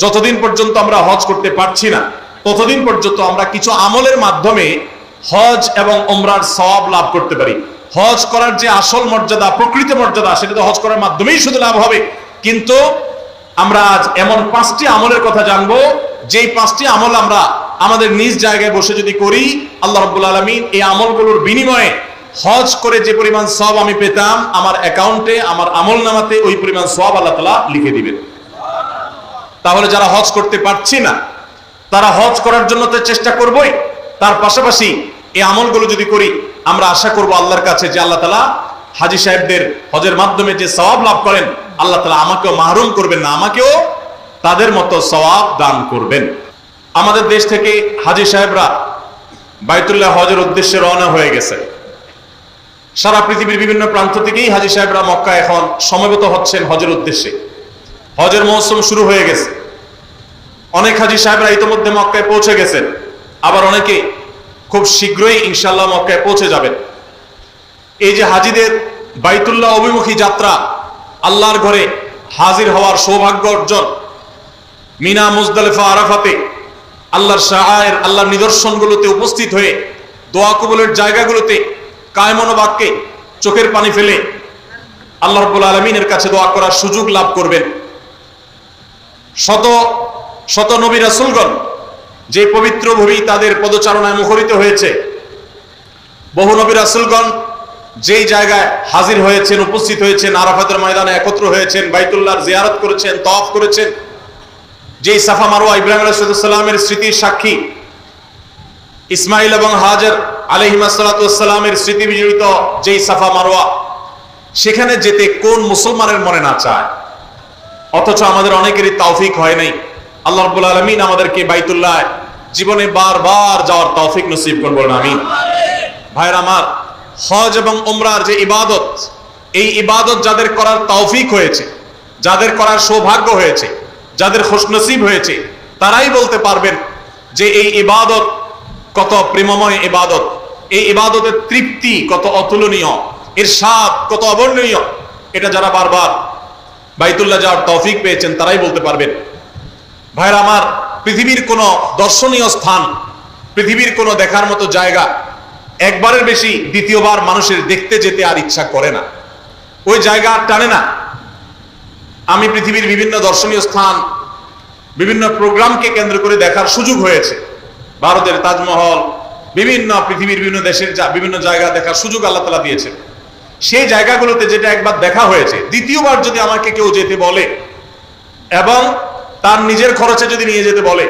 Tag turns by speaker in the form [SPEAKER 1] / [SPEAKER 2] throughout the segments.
[SPEAKER 1] যতদিন পর্যন্ত আমরা হজ করতে পারছি না ততদিন পর্যন্ত আমরা কিছু আমলের মাধ্যমে হজ এবং উমরার সওয়াব লাভ করতে পারি। হজ করার যে আসল মর্যাদা, প্রকৃত মর্যাদা, সেটা তো হজ করার মাধ্যমেই শুধু লাভ হবে। কিন্তু আমরা আজ এমন 5টি আমলের কথা জানবো, যেই 5টি আমল আমরা আমাদের নিজ জায়গায় বসে যদি করি, আল্লাহ রাব্বুল আলামিন এই আমলগুলোর বিনিময়ে হজ করে যে পরিমাণ সওয়াব আমি পেতাম, আমার অ্যাকাউন্টে, আমার আমলনামাতে ওই পরিমাণ সওয়াব আল্লাহ তাআলা লিখে দিবেন। তাহলে যারা হজ করতে পারছি না তারা হজ করার জন্য তো চেষ্টা করবই, তার পাশাপাশি এই আমলগুলো যদি করি আমরা আশা করব আল্লাহর কাছে যে আল্লাহ তাআলা হাজী সাহেবদের হজের মাধ্যমে যে সওয়াব লাভ করেন, আল্লাহ তাআলা আমাকেও মাহরুম করবেন না, আমাকেও তাদের মতো সওয়াব দান করবেন। আমাদের দেশ থেকে হাজী সাহেবরা বাইতুল্লাহ হজের উদ্দেশ্যে রওনা হয়ে গেছে। সারা পৃথিবীর বিভিন্ন প্রান্ত থেকেই হাজী সাহেবরা মক্কা এখন সমবেত হচ্ছেন হজের উদ্দেশ্যে। হজের মৌসুম শুরু হয়ে গেছে। অনেক হাজী সাহেবরা ইতিমধ্যে মক্কায় পৌঁছে গেছেন, আবার অনেকে খুব শীঘ্রই ইনশাআল্লাহ মক্কায় পৌঁছে যাবেন। এই যে হাজীদের বাইতুল্লাহ অভিমুখী যাত্রা, আল্লাহর ঘরে হাজির হওয়ার সৌভাগ্য অর্জন, মিনা, মুজদালিফা, আরাফাতে আল্লাহর শাআয়ের, আল্লাহর নিদর্শনগুলোতে উপস্থিত হয়ে দোয়া কবুলের জায়গাগুলোতে কায়মন বাক্যে চোখের পানি ফেলে আল্লাহ রাব্বুল আলামিনের কাছে দোয়া করার সুযোগ লাভ করবেন। শত শত নবী রাসূলগণ যে পবিত্র ভূমি তাদের পদচারণায় মুখরিত হয়েছে, বহু নবী রাসূলগণ যেই জায়গায় হাজির হয়েছেন, উপস্থিত হয়েছেন, আরাফাতের ময়দানে একত্র হয়েছেন, বাইতুল্লাহর জিয়ারত করেছেন, তওয়াফ করেছেন, যেই সাফা মারওয়া ইব্রাহিম আলাইহিস সালামের স্মৃতির সাক্ষী, ইসমাইল এবং হাজার আলাইহিস সালাতু ওয়াস সালামের স্মৃতি বিজড়িত যেই সাফা মারওয়া, সেখানে যেতে কোন মুসলমানের মনে না চায়? অথচ আমাদের অনেকেরই তৌফিক হয় নাই। আল্লাহ রাব্বুল আলামিন আমাদেরকে বাইতুল্লাহ জীবনে বারবার যাওয়ার তৌফিক নসিব করুন, বলুন আমিন। ভাইরা আমার, হজ এবং উমরার যে ইবাদত, এই ইবাদত যাদের করার তৌফিক হয়েছে, যাদের করার সৌভাগ্য হয়েছে, যাদের খুশনসিব হয়েছে, তারাই বলতে পারবেন যে এই ইবাদত কত প্রেমময় ইবাদত, এই ইবাদতের তৃপ্তি কত অতুলনীয়, এর স্বাদ কত অবর্ণনীয়। এটা যারা বারবার বাইতুল্লাহ যাওয়ার তৌফিক পেয়েছেন তারাই বলতে পারবেন। ভাইরা আমার, পৃথিবীর কোন দর্শনীয় স্থান, পৃথিবীর কোন দেখার মতো জায়গা একবারের বেশি দ্বিতীয়বার মানুষের দেখতে যেতে আর ইচ্ছা করে না, ওই জায়গা আর টানে না। আমি পৃথিবীর বিভিন্ন দর্শনীয় স্থান, বিভিন্ন প্রোগ্রামকে কেন্দ্র করে দেখার সুযোগ হয়েছে। ভারতের তাজমহল, বিভিন্ন পৃথিবীর বিভিন্ন দেশের বিভিন্ন জায়গা দেখার সুযোগ আল্লাহ তাআলা দিয়েছেন। সেই জায়গাগুলোতে যেটা একবার দেখা হয়েছে, দ্বিতীয়বার যদি আমাকে কেউ যেতে বলে এবং তার নিজের খরচে যদি নিয়ে যেতে বলে,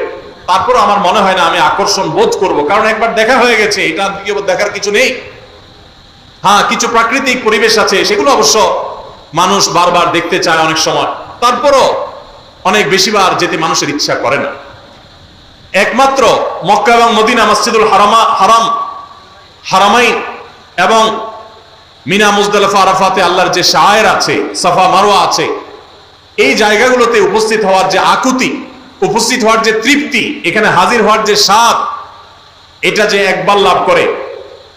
[SPEAKER 1] তারপর আমার মনে হয় না আমি আকর্ষণ বোধ করব, কারণ একবার দেখা হয়ে গেছে, এটা দ্বিতীয়বার দেখার কিছু নেই। হ্যাঁ, কিছু প্রাকৃতিক পরিবেশ আছে, সেগুলো অবশ্য মানুষ বারবার দেখতে চায় অনেক সময়, তারপরও অনেক বেশিবার যেতে মানুষের ইচ্ছা করে না। একমাত্র মক্কা এবং মদিনা, মসজিদুল হারামাইন এবং মিনা, মুজদালিফা, আরাফাতে আল্লাহর যে শাআয়ের আছে, সাফা মারওয়া আছে, এই জায়গাগুলোতে উপস্থিত হওয়ার যে আকুতি, উপস্থিত হওয়ার যে তৃপ্তি, এখানে হাজির হওয়ার যে স্বাদ, এটা যে একবার লাভ করে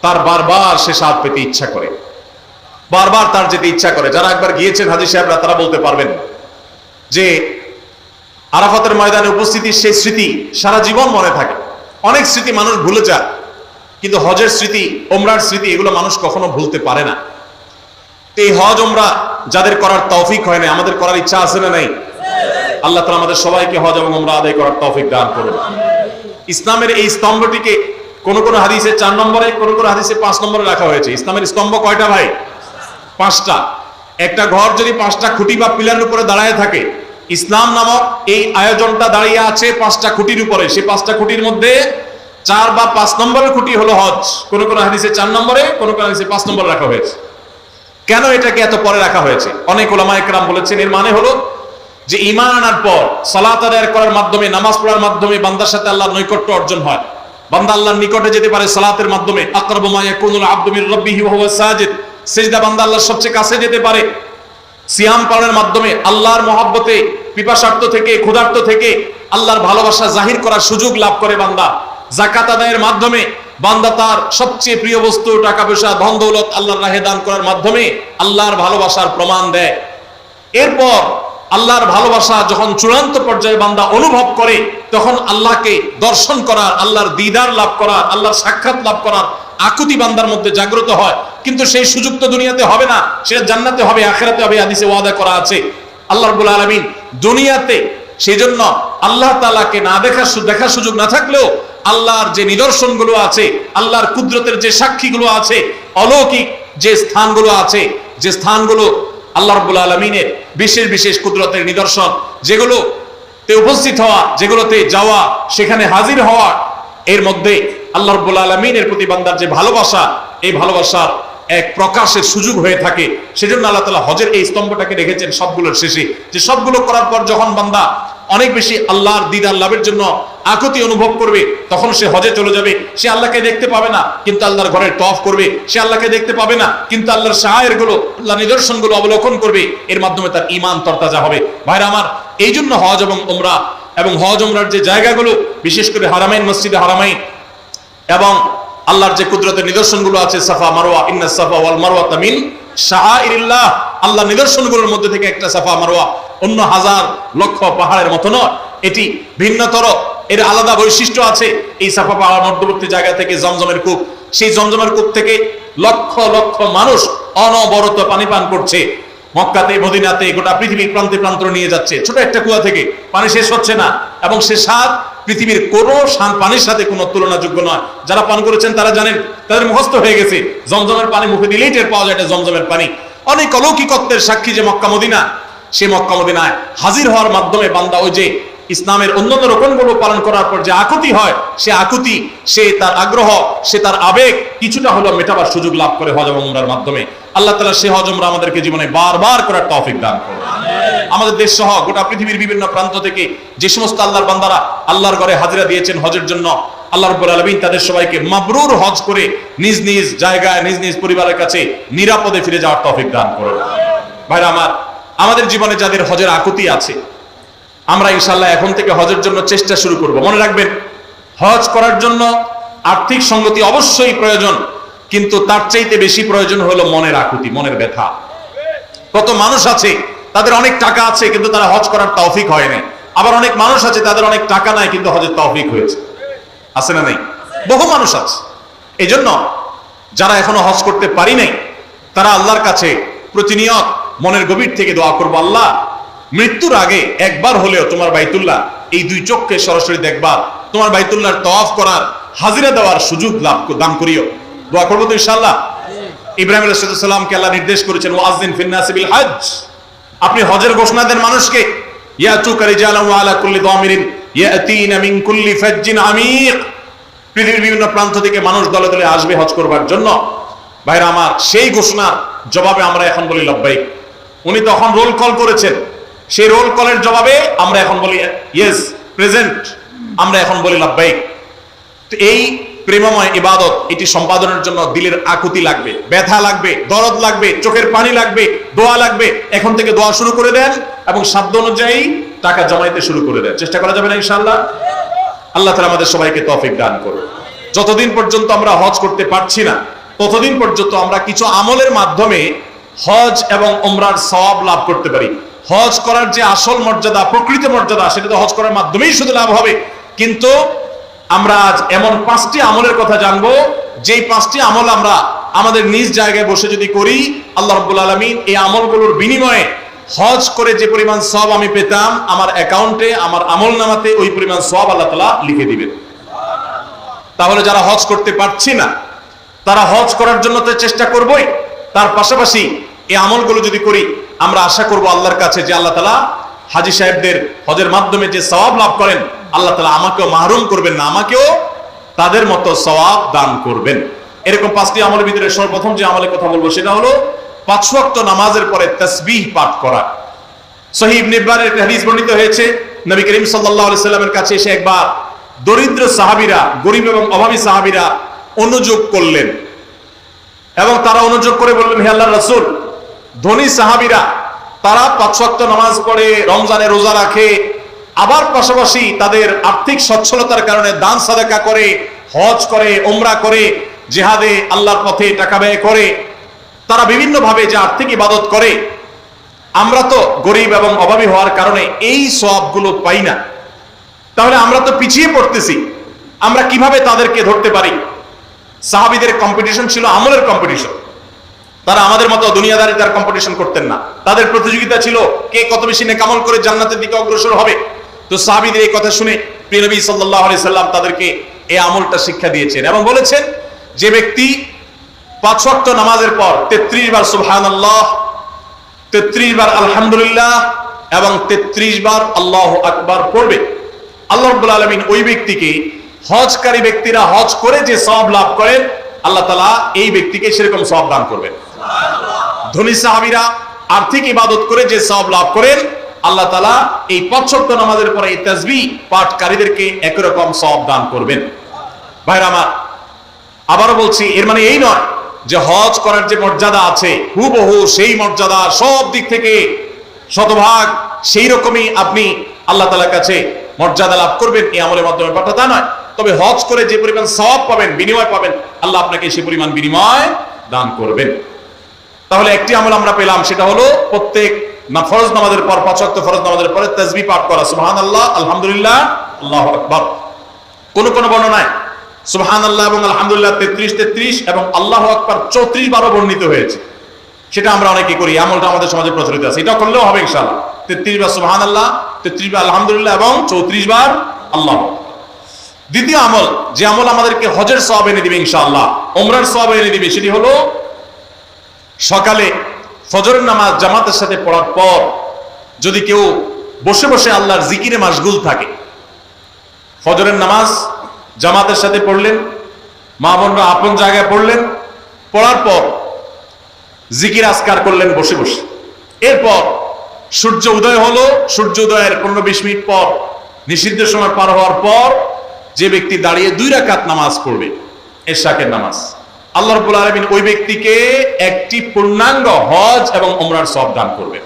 [SPEAKER 1] তার বারবার সে স্বাদ পেতে ইচ্ছা করে, বারবার তার যেতে ইচ্ছা করে। যারা একবার গিয়েছেন হাজী সাহেবরা, তারা বলতে পারবেন যে আরাফাতের ময়দানে উপস্থিতির সেই স্মৃতি সারা জীবন মনে থাকে। অনেক স্মৃতি মানুষ ভুলে যায়, কিন্তু হজের স্মৃতি, উমরার স্মৃতি, এগুলো মানুষ কখনো ভুলতে পারে না। এই হজ উমরা যাদের করার তৌফিক হয় না, আমাদের করার ইচ্ছা আছে না নাই? আল্লাহ তাআলা আমাদের সবাইকে হজ এবং উমরা আদায় করার তৌফিক দান করুন। ইসলামের এই স্তম্ভটিকে কোন কোন হাদিসে 4 নম্বরে, কোন কোন হাদিসে 5 নম্বরে রাখা হয়েছে। ইসলামের স্তম্ভ কয়টা ভাই? 5টা। একটা ঘর যদি 5টা খুঁটি বা পিলারের উপরে দাঁড়ায় থাকে, ইসলাম নামক এই আয়োজনটা দাঁড়িয়ে আছে 5টা খুঁটির উপরে। সেই 5টা খুঁটির মধ্যে 4 বা 5 নম্বরের খুঁটি হলো হজ। কোন কোন হাদিসে 4 নম্বরে, কোন কোন হাদিসে 5 নম্বরে রাখা হয়েছে। কেন এটাকে এত পরে রাখা হয়েছে? অনেক উলামা ইকরাম বলেছেন এর মানে হলো যে ঈমান আনার পর সালাত আদায় করার মাধ্যমে, নামাজ পড়ার মাধ্যমে বান্দার সাথে আল্লাহর নৈকট্য অর্জন হয়। বান্দা আল্লাহর নিকটে যেতে পারে সালাতের মাধ্যমে। আকরাবু মা ইয়াকুনুল আবদু মির রাব্বিহি ওয়া হুয়া সাজিদ, সিজদা বান্দা আল্লাহর সবচেয়ে কাছে যেতে পারে। সিয়াম পালনের মাধ্যমে আল্লাহর মহব্বতে, পিপাসার্থ থেকে, ক্ষুধার্ত থেকে আল্লাহর ভালোবাসা জাহির করার সুযোগ লাভ করে বান্দা। যাকাত আদায়ের মাধ্যমে বান্দা তার সবচেয়ে প্রিয় বস্তু, টাকা পয়সা, ধন দৌলত আল্লাহর রাহে দান করার মাধ্যমে আল্লাহর ভালোবাসার প্রমাণ দেয়। এরপর আল্লাহর ভালোবাসা যখন চূড়ান্ত পর্যায়ে বান্দা অনুভব করে, তখন আল্লাহকে দর্শন করার, আল্লাহর দিদার লাভ করার, আল্লাহর সাক্ষাৎ লাভ করার আকুতি বান্দার মধ্যে জাগ্রত হয়। কিন্তু সেই সুযোগ তো দুনিয়াতে হবে না, সেটা জান্নাতে হবে, আখিরাতে হবে। হাদিসে ওয়াদা করা আছে আল্লাহ রাব্বুল আলামিন দুনিয়াতে, সেই জন্য আল্লাহ তাআলাকে না দেখার সুযোগ না থাকলেও আল্লাহর যে নিদর্শনগুলো আছে, আল্লাহর কুদরতের যে সাক্ষীগুলো আছে, অলৌকিক যে স্থানগুলো আছে, যে স্থানগুলো আল্লাহ রাব্বুল আলামিনের বিশেষ বিশেষ কুদরতের নিদর্শন, যেগুলোতে উপস্থিত হওয়া, যেগুলোতে যাওয়া, সেখানে হাজির হওয়া, এর মধ্যে আল্লাহ রাব্বুল আলামিনের প্রতি বান্দার যে ভালোবাসা, এই ভালোবাসার এক প্রকাশের সুযোগ হয়ে থাকে। সেজন্য আল্লাহ তাআলা হজের এই স্তম্ভটাকে রেখেছেন সবগুলোর শেষে, যে সবগুলো করার পর যখন বান্দা অনেক বেশি আল্লাহর দিদার লাভের জন্য আকুতি অনুভব করবে, তখন সে হজে চলে যাবে। সে আল্লাহকে দেখতে পাবে না, কিন্তু আল্লাহর ঘরের তওয়াফ করবে। সে আল্লাহকে দেখতে পাবে না, কিন্তু আল্লাহর শাআয়েরগুলো, আল্লাহর নিদর্শনগুলো অবলোকন করবে। এর মাধ্যমে তার ঈমান তরতাজা হবে। ভাইরা আমার, এই জন্য হজ এবং উমরা এবং হজ উমরার যে জায়গাগুলো, বিশেষ করে হারামাইন, মসজিদে হারামাইন এবং আল্লাহর যে কুদরতের নিদর্শনগুলো আছে, সাফা মারওয়া, ইন্নাস সাফা ওয়াল মারওয়াতা মিন শাআইরিল্লাহ, আল্লাহর নিদর্শনগুলোর মধ্যে থেকে একটা সাফা মারওয়া অন্য হাজার লক্ষ পাহাড়ের মতো নয়, এটি ভিন্নতর, এর আলাদা বৈশিষ্ট্য আছে। এই সাফা পাহাড় মধ্যবর্তী জায়গা থেকে জমজমের কূপ, সেই জমজমের কূপ থেকে লক্ষ লক্ষ মানুষ অনবরত পানি পান করছে। মক্কাতে, মদিনাতে, গোটা পৃথিবীর প্রান্তে প্রান্তরে নিয়ে যাচ্ছে। ছোট একটা কুয়া থেকে পানি শেষ হচ্ছে না, এবং সে স্বাদ পৃথিবীর কোনো পানির সাথে কোনো তুলনাযোগ্য নয়। যারা পান করেছেন তারা জানেন, তাদের মুখস্থ হয়ে গেছে। জমজমের পানি মুখে দিলেই টের পাওয়া যায় এটা জমজমের পানি। অনেক অলৌকিকত্বের সাক্ষী যে মক্কা মদিনা, সে মক্কা মদিনায় হাজির হওয়ার মাধ্যমে বান্দা ওই যে ইসলামের অন্যান্য রকমগুলো পালন করার পর যে আকুতি হয়, সে আকুতি, সে তার আগ্রহ, সে তার আবেগ কিছুটা হলো মেটাবার সুযোগ লাভ করে হজ এবং উমরার মাধ্যমে। আল্লাহ তাআলা সে হজ উমরা আমাদেরকে জীবনে বারবার করার তৌফিক দান করুন। আমাদের দেশ সহ গোটা পৃথিবীর বিভিন্ন প্রান্ত থেকে যে সমস্ত আল্লাহর বান্দারা আল্লাহর ঘরে হাজিরা দিয়েছেন হজের জন্য, আল্লাহ রাব্বুল আলামিন তাদের সবাইকে মাবরুর হজ করে নিজ নিজ জায়গায়, নিজ নিজ পরিবারের কাছে নিরাপদে ফিরে যাওয়ার তৌফিক দান করুন। ভাইরা আমার, আমাদের জীবনে যাদের হজের আকুতি আছে, আমরা ইনশাআল্লাহ এখন থেকে হজের জন্য চেষ্টা শুরু করব। মনে রাখবেন, হজ করার জন্য আর্থিক সঙ্গতি অবশ্যই প্রয়োজন, কিন্তু তার চাইতে বেশি প্রয়োজন হলো মনের আকুতি, মনের ব্যথা। কত মানুষ আছে তাদের অনেক টাকা আছে কিন্তু তারা হজ করার তৌফিক হয় না। আবার অনেক মানুষ আছে তাদের অনেক টাকা নাই কিন্তু হজের তৌফিক হয়েছে। আছে না নাই? বহু মানুষ আছে। এই জন্য যারা এখনো হজ করতে পারি নাই, তারা আল্লাহর কাছে প্রতিনিয়ত মনের গভীর থেকে দোয়া করবো, আল্লাহ মৃত্যুর আগে একবার হলেও তোমার বাইতুল্লাহ এই দুই চোখকে সরাসরি দেখবার, তোমার বাইতুল্লাহর তওয়াফ করার, হাজিরা দেওয়ার সুযোগ দান করিও। দোয়া করবো তো ইনশাআল্লাহ। ইব্রাহিম আলাইহিস সালামকে আল্লাহ নির্দেশ করেছেন, ওয়াজ্জিন ফিন নাসি বিল হজ, আপনি হজের ঘোষণা দেন মানুষকে। ইয়াতুকা রিজালান ওয়া আলা কুল্লি দামিরিন ইয়াতিনা মিন কুল্লি ফাজ্জিন আমিক, পৃথিবীর বিভিন্ন প্রান্ত থেকে মানুষ দলে দলে আসবে হজ করবার জন্য। ভাইরা আমার, সেই ঘোষণার জবাবে আমরা এখন বলি লব্বাইক। উনি তখন রোল কল করেছেন, সেই রোল কলের জবাবে আমরা এখন বলি ইয়েস প্রেজেন্ট, আমরা এখন বলি লব্বাইক। তো এই প্রেমময় ইবাদত, এটি সম্পাদনের জন্য দিলের আকুতি লাগবে, ব্যথা লাগবে, দরদ লাগবে, চোখের পানি লাগবে, দোয়া লাগবে। এখন থেকে দোয়া শুরু করে দেন এবং সাধ্য অনুযায়ী টাকা জমাইতে শুরু করে দেন। চেষ্টা করা যাবে না ইনশাআল্লাহ? আল্লাহ তাআলা আমাদের সবাইকে তৌফিক দান করুন। যতদিন পর্যন্ত আমরা হজ করতে পারছি না, ততদিন পর্যন্ত আমরা কিছু আমলের মাধ্যমে হজ এবং উমরার সওয়াব লাভ করতে পারি। হজ করার যে আসল মর্যাদা, প্রকৃত মর্যাদা, সেটা তো হজ করার মাধ্যমেই শুধু লাভ হবে। কিন্তু আমরা আজ এমন 5টি আমলের কথা জানবো, যেই 5টি আমল আমরা আমাদের নিজ জায়গায় বসে যদি করি, আল্লাহ রাব্বুল আলামিন এই আমলগুলোর বিনিময়ে হজ করে যে পরিমাণ সওয়াব আমি পেতাম, আমার অ্যাকাউন্টে, আমার আমলনামাতে ওই পরিমাণ সওয়াব আল্লাহ তাআলা লিখে দিবেন। তাহলে যারা হজ করতে পারছি না, তারা হজ করার জন্য তো চেষ্টা করবই, তার পাশাপাশি এই আমলগুলো যদি করি, আমরা আশা করব আল্লাহর কাছে যে আল্লাহ তাআলা হাজী সাহেবদের হজের মাধ্যমে যে সওয়াব লাভ করেন, আল্লাহ তাআলা আমাকেও মাহরুম করবেন না, আমাকেও তাদের মতো সওয়াব দান করবেন। এরকম 5টি আমলের ভিতরে সর্বপ্রথম যে আমলের কথা বলবো সেটা হলো 5 ওয়াক্ত নামাজের পরে তাসবিহ পাঠ করা। সহিহ ইবনে হিব্বানের একটা হাদিস বর্ণিত হয়েছে, নবী করিম সাল্লাল্লাহু আলাইহি সাল্লামের কাছে এসে একবার দরিদ্র সাহাবীরা, গরীব এবং অভাবী সাহাবীরা অনুযোগ করলেন এবং তারা অনুযোগ করে বললেন, হে আল্লাহর রাসূল, ধনী সাহাবীরা তারা 5 ওয়াক্ত নামাজ পড়ে, রমজানে রোজা রাখে, আবার পাশাপাশি তাদের আর্থিক সচ্ছলতার কারণে দান সাদাকা করে, হজ করে, উমরা করে, জিহাদে আল্লাহর পথে টাকা ব্যয় করে, তারা বিভিন্ন ভাবে যে আর্থিক ইবাদত করে, আমরা তো গরিব এবং অভাবী হওয়ার কারণে এই সওয়াবগুলো পাই না, তাহলে আমরা তো পিছিয়ে পড়তেছি, আমরা কিভাবে তাদেরকে ধরতে পারি? সাহাবীদের কম্পিটিশন ছিল আমলের কম্পিটিশন। তারা আমাদের মতো দুনিয়াদারিতার কম্পিটিশন করতেন না। তাদের প্রতিযোগিতা ছিল কে কত বেশি নেক আমল করে জান্নাতের দিকে অগ্রসর হবে। তো সাহাবীদের এই কথা শুনে প্রিয় নবী সাল্লাল্লাহু আলাইহি সাল্লাম তাদেরকে এই আমলটা শিক্ষা দিয়েছেন এবং বলেছেন, যে ব্যক্তি 5 ওয়াক্ত নামাজের পর 33 বার সুবহানাল্লাহ, 33 বার আলহামদুলিল্লাহ এবং 33 বার আল্লাহু আকবার পড়বে, আল্লাহ রাব্বুল আলামিন ওই ব্যক্তিকে, হজকারী ব্যক্তিরা হজ করে যে সওয়াব লাভ করেন, আল্লাহ তাআলা এই ব্যক্তিকে সেরকম সওয়াব দান করবেন। ধনী সাহাবীরা আর্থিক ইবাদত করে যে সওয়াব লাভ করেন, আল্লাহ তাআলা এই 5 ওয়াক্ত নামাজের পরে এই তাসবিহ পাঠকারীদেরকে একই রকম সওয়াব দান করবেন। ভাইরা আমার, আবারও বলছি, এর মানে এই নয় যে হজ করার যে মর্যাদা আছে হুবহু সেই মর্যাদা সব দিক থেকে শতভাগ সেই রকমই আপনি আল্লাহ তাআলার কাছে মর্যাদা লাভ করবেন এই আমলের মাধ্যমে, ব্যাপারটা তা নয়। তবে হজ করে যে পরিমাণ সওয়াব পাবেন, বিনিময় পাবেন, আল্লাহ আপনাকে সেই পরিমাণ বিনিময় দান করবেন। তাহলে একটি আমল আমরা পেলাম, সেটা হলো প্রত্যেক ফরজ নামাজের পর 5 ওয়াক্ত ফরজ নামাজের পরে তাসবিহ পাঠ করা, সুবহানাল্লাহ, আলহামদুলিল্লাহ, আল্লাহু আকবার। কোন কোন বর্ণনায় সুবহানাল্লাহ এবং আলহামদুলিল্লাহ 33 এবং আল্লাহু আকবার 34 বারও বর্ণিত হয়েছে। সেটা আমরা অনেকে করি, আমলটা আমাদের সমাজে প্রচলিত আছে, এটা করলেও হবে ইনশাআল্লাহ। 33 বার সুবহানাল্লাহ, 33 বার আলহামদুলিল্লাহ এবং 34 বার আল্লাহ। দ্বিতীয় আমল, যে আমল আমাদেরকে হজের সওয়াব এনে দিবে ইনশাআল্লাহ, উমরার সওয়াব এনে দিবে, সেটি হলো সকালে ফজরের নামাজ জামাতের সাথে পড়ার পর যদি কেউ বসে বসে আল্লাহর জিকিরে মাশগুল থাকে, ফজরের নামাজ জামাতের সাথে পড়লেন, মা বোনরা আপন জায়গায় পড়লেন, পড়ার পর জিকির আজকার করলেন বসে বসে, এরপর সূর্য উদয় হলো, সূর্য উদয়ের 15-20 মিনিট পর, নিষিদ্ধ সময় পার হওয়ার পর যে ব্যক্তি দাঁড়িয়ে 2 রাকাত নামাজ পড়বে, এশাকের নামাজ, আল্লাহ রাব্বুল আলামিন ওই ব্যক্তিকে একটি পূর্ণাঙ্গ হজ এবং উমরার সওয়াব দান করবেন।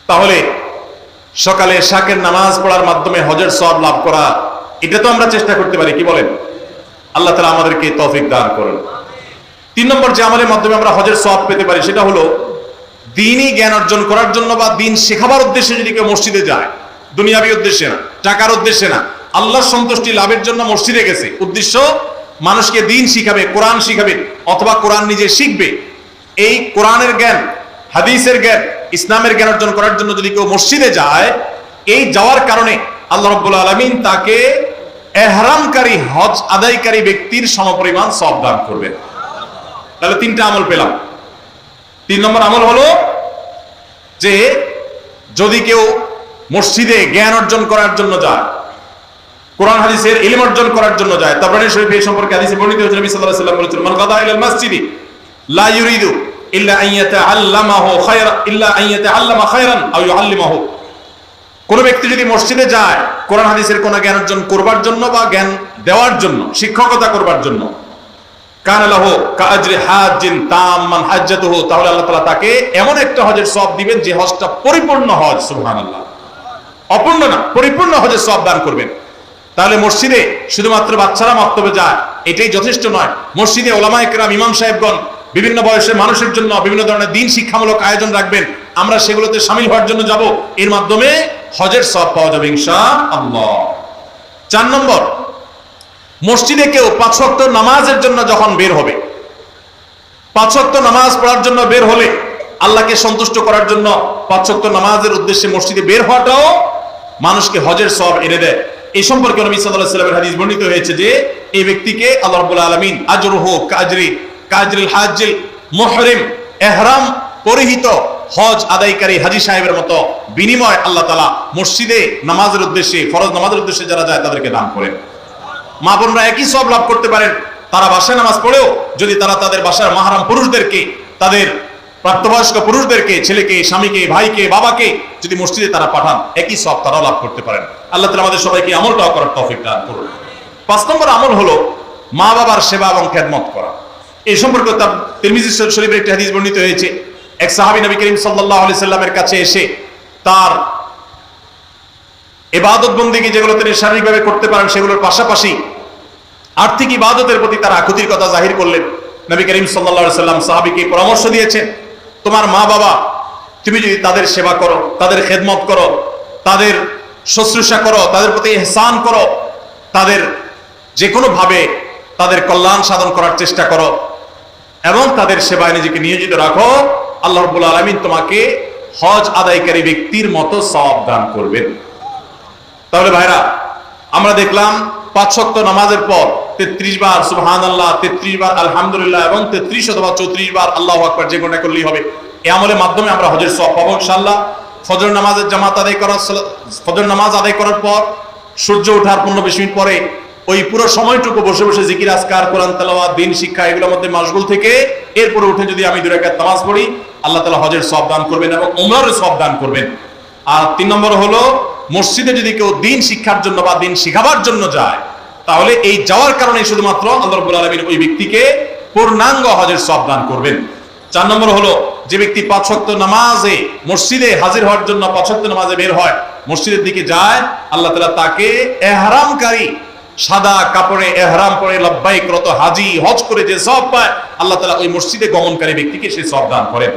[SPEAKER 1] তাহলে সকালে এশাকের নামাজ পড়ার মাধ্যমে হজের সওয়াব লাভ করা, এটা তো আমরা চেষ্টা করতে পারি, কি বলেন? আল্লাহ তাআলা আমাদেরকে তৌফিক দান করুন। 3 নম্বর যে আমলের মাধ্যমে আমরা হজের সওয়াব পেতে পারি, সেটা হলো দ্বীনি জ্ঞান অর্জন করার জন্য বা দ্বীন শেখাবার উদ্দেশ্যে যদি কেউ মসজিদে যায়, দুনিয়াবী উদ্দেশ্যে না, টাকার উদ্দেশ্যে না, আল্লাহর সন্তুষ্টি লাভের জন্য মসজিদে গেছে, উদ্দেশ্য মানুষকে দ্বীন শিখাবে, কোরআন শিখাবে, অথবা কোরআন নিজে শিখবে, এই কোরআনের জ্ঞান, হাদিসের জ্ঞান, ইসলামের জ্ঞান অর্জন করার জন্য যদি কেউ মসজিদে যায়, এই যাওয়ার কারণে আল্লাহ রাব্বুল আলামিন তাকে ইহরামকারী, হজ আদায়কারী ব্যক্তির সমপরিমাণ সওয়াব দান করবেন। তাহলে 3টা আমল পেলাম। 3 নম্বর আমল হলো যে যদি কেউ মসজিদে জ্ঞান অর্জন করার জন্য যায়, কোরআন হাদিসের ইলম অর্জন করার জন্য যায়, তাবরানী শরীফে এই সম্পর্কে হাদিসে বর্ণিত হয়েছে, নবী সাল্লাল্লাহু আলাইহি ওয়াসাল্লাম বলেছেন, মান গাদা ইলাল মাসজিদি লা ইউরিদু ইল্লা আন ইয়াতাআল্লামাহু খায়রা ইল্লা আন ইয়াতাআল্লামা খায়রান আও ইউআল্লিমাহু। কোন ব্যক্তি যদি মসজিদে যায় কোরআন হাদিসের কোন জ্ঞান অর্জন করবার জন্য বা জ্ঞান দেওয়ার জন্য, শিক্ষকতা করবার জন্য, কানা লাহু কাআজরি হাজ্জিন তাম্মান হাজ্জাতুহু, তাহলে আল্লাহ তাআলা তাকে এমন একটা হজের সওয়াব দিবেন যে হজটা পরিপূর্ণ হজ, সুবহানাল্লাহ, অপূর্ণ না, পরিপূর্ণ হজের সওয়াব দান করবেন। তাহলে মসজিদে শুধুমাত্র বাচ্চারা মক্তবে যায় এটাই যথেষ্ট নয়, মসজিদে ওলামায়ে কেরাম, ইমাম সাহেবগণ বিভিন্ন বয়সের মানুষের জন্য বিভিন্ন ধরনের দ্বীন শিক্ষামূলক আয়োজন রাখবেন, আমরা সেগুলোতে শামিল হওয়ার জন্য যাব, এর মাধ্যমে হজের সওয়াব পাওয়া যাবে ইনশাআল্লাহ। 4 নম্বর, মসজিদে কেউ 5 ওয়াক্ত নামাজের জন্য যখন বের হবে, 5 ওয়াক্ত নামাজ পড়ার জন্য বের হলে, আল্লাহকে সন্তুষ্ট করার জন্য 5 ওয়াক্ত নামাজের উদ্দেশ্যে মসজিদে বের হওয়াটাও মানুষকে হজের সওয়াব এনে দেয়। এই সম্পর্কে নবী সাল্লাল্লাহু আলাইহি ওয়াসাল্লামের হাদিস বর্ণিত হয়েছে যে এই ব্যক্তিকে আল্লাহ রাব্বুল আলামিন আজরুহু কাজরিল হাজ্জিল মুহরিম, ইহরাম পরিহিত হজ আদায়কারী হাজী সাহেবের মতো বিনিময় আল্লাহ তাআলা মসজিদে নামাজের উদ্দেশ্যে, ফরজ নামাজের উদ্দেশ্যে যারা যায় তাদেরকে দান করেন। মা বোনরা একই সওয়াব লাভ করতে পারেন, তারা বাসায় নামাজ পড়েও যদি তারা তাদের বাসার মাহরাম পুরুষদেরকে, তাদের প্রাপ্তবয়স্ক পুরুষদেরকে, ছেলেকে, স্বামীকে, ভাইকে, বাবাকে যদি মসজিদে তারা পাঠান, একই সওয়াব তারাও লাভ করতে পারেন। আল্লাহ তাআলা আমাদের সবাইকে আমলটাও করার তৌফিক দান করুন। 5 নম্বর আমল হলো মা বাবার সেবা এবং খেদমত করা। এই সম্পর্কে তার তিরমিজি শরীফের একটি হাদিস বর্ণিত হয়েছে, এক সাহাবী নবী করিম সাল্লাল্লাহু আলাইহি সাল্লামের কাছে এসে তার ইবাদত বন্দেগী যেগুলো তিনি শারীরিকভাবে করতে পারেন সেগুলোর পাশাপাশি আর্থিক ইবাদতের প্রতি তার আকুতির কথা জাহির করলেন। নবী করিম সাল্লাল্লাহু আলাইহি সাল্লাম সাহাবীকে পরামর্শ দিয়েছেন, তোমার মা বাবা, তুমি যদি তাদের সেবা করো, তাদের খেদমত করো, তাদের শুশ্রূষা করো, তাদের প্রতি ইহসান করো, তাদের যে কোনো ভাবে তাদের কল্যাণ সাধন করার চেষ্টা করো এবং তাদের সেবায় নিজেকে নিয়োজিত রাখো, আল্লাহ রাব্বুল আলামিন তোমাকে হজ আদায়কারী ব্যক্তির মতো সওয়াব দান করবেন। তাহলে ভাইরা, আমরা দেখলাম 5 ওয়াক্ত নামাজের পর 33 বার সুবহানাল্লাহ, 33 বার আলহামদুলিল্লাহ এবং 33 অথবা 34 বার আল্লাহু আকবার যে কোনটা করলেই হবে। এই আমলের মাধ্যমে আমরা হজের সওয়াব পাবো ইনশাআল্লাহ। ফজর নামাজের জামাত আদায় করার ফজর নামাজ আদায় করার পর সূর্য ওঠার 15-20 মিনিট পরে ওই পুরো সময়টুকু বসে বসে জিকির আজকার, কোরআন তেলাওয়াত, দ্বীন শিক্ষা এগুলোর মধ্যে মাশগুল থেকে এরপরে উঠে যদি আমি 2 রাকাত নামাজ পড়ি, আল্লাহ তাআলা হজের সওয়াব দান করবেন এবং উমরার সওয়াব দান করবেন। আর 3 নম্বর হলো, মসজিদে যদি কেউ দ্বীন শিক্ষার জন্য বা দ্বীন শিখাবার জন্য যায়, তাহলে এই যাওয়ার কারণে শুধুমাত্র আল্লাহ রাব্বুল আলামিন ওই ব্যক্তিকে পূর্ণাঙ্গ হজের সওয়াব দান করবেন। 4 নম্বর হলো, যে ব্যক্তি 5 ওয়াক্ত নামাজে মসজিদে হাজির হওয়ার জন্য 5 ওয়াক্ত নামাজে বের হয়, মসজিদের দিকে যায়, আল্লাহ তাআলা তাকে ইহরামকারী, সাদা কাপড়ে ইহরাম পরে লব্বাইক রত হাজী হজ করে যে সওয়াব পায়, আল্লাহ তাআলা ওই মসজিদে গমনকারী ব্যক্তিকে সেই সওয়াব দান করেন।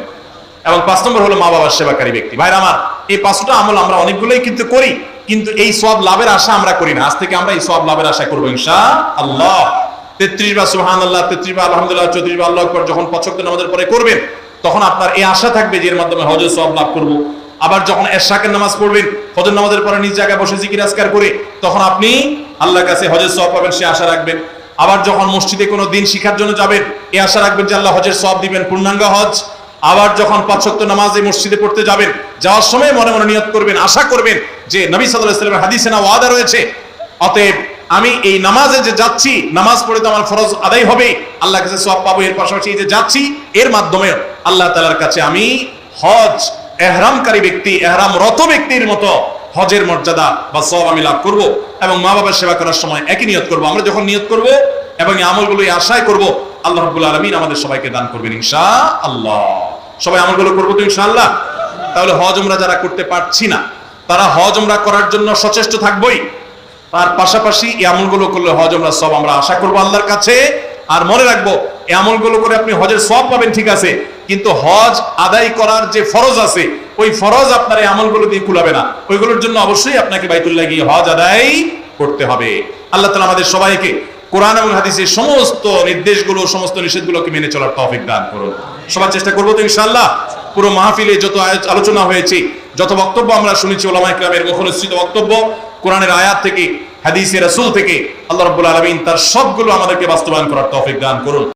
[SPEAKER 1] এবং 5 নম্বর হলো মা বাবার সেবাকারী ব্যক্তি। ভাইরা আমার, এই 5টা আমল আমরা অনেকগুলোই কিন্তু করি, কিন্তু এই সওয়াব লাভের আশা আমরা করি না। আজ থেকে আমরা এই সওয়াব লাভের আশা করব ইনশাআল্লাহ। 33 বার সুবহানাল্লাহ, 33 বার আলহামদুলিল্লাহ, 34 বার আল্লাহু আকবার যখন 5 ওয়াক্ত নামাজের পরে করবেন, তখন আপনার এই আশা থাকবে যে এর মাধ্যমে হজের সওয়াব লাভ করব। আবার যখন এশাকের নামাজ পড়বেন, ফজর নামাজের পরে নিজ জায়গায় বসে জিকির আজকার করে, তখন আপনি আল্লাহর কাছে হজের সওয়াব পাবেন, সে আশা রাখবেন। আবার যখন মসজিদে কোনো দিন শিক্ষার জন্য যাবেন, এই আশা রাখবেন যে আল্লাহ হজের সওয়াব দিবেন, পূর্ণাঙ্গ হজ। আবার যখন 5 ওয়াক্ত নামাজে মসজিদে পড়তে যাবেন, যাওয়ার সময় মনে মনে নিয়ত করবেন, আশা করবেন যে নবী সাল্লাল্লাহু আলাইহি ওয়াসাল্লামের হাদিসে না ওয়াদা রয়েছে, অতএব আমি এই নামাজে যে যাচ্ছি, নামাজ পড়ে তো আমার ফরজ আদায় হবে, আল্লাহর কাছে সওয়াব পাবো। এর পাশাপাশি এই যে যাচ্ছি, এর মাধ্যমে আল্লাহ তাআলার কাছে আমি হজ ইহরামকারী ব্যক্তি, ইহরামরত ব্যক্তির মতো হজের মর্যাদা বা সওয়াব আমি লাভ করব। এবং মা বাবার সেবা করার সময় একই নিয়ত করব। আমরা যখন নিয়ত করব এবং এই আমলগুলো আশায় করব, আল্লাহ রাব্বুল আলামিন আমাদের সবাইকে দান করবেন ইনশাআল্লাহ। সবাই আমলগুলো করব তো ইনশাআল্লাহ। তাহলে হজ উমরা যারা করতে পারছি না, তারা হজ উমরা করার জন্য সচেষ্ট থাকবই। তার পাশাপাশি এই আমলগুলো করলে হজ উমরা সব আমরা আশা করব আল্লাহর কাছে। আর মনে রাখবো, এই আমলগুলো করে আপনি হজের সওয়াব পাবেন ঠিক আছে, কিন্তু হজ আদায় করার যে ফরজ আছে, ওই ফরজ আপনার এই আমলগুলো দিয়ে কুলাবে না। ওইগুলোর জন্য অবশ্যই আপনাকে বাইতুল্লাহ গিয়ে হজ আদায় করতে হবে। আল্লাহ তাআলা আমাদের সবাইকে কোরআন এবং হাদিসের সমস্ত নির্দেশগুলো, সমস্ত নিষেধগুলোকে মেনে চলার তৌফিক দান করুন। সবার চেষ্টা করবো তো ইনশাআল্লাহ। পুরো মাহফিলে যত আলোচনা হয়েছে, যত বক্তব্য আমরা শুনেছি, উলামায়ে কেরামের মুখনিসৃত বক্তব্য, কোরআনের আয়াত থেকে, হাদিসে রাসূল থেকে, আল্লাহ রাব্বুল আলামিন তার সবগুলো আমাদেরকে বাস্তবায়ন করার তৌফিক দান করুন।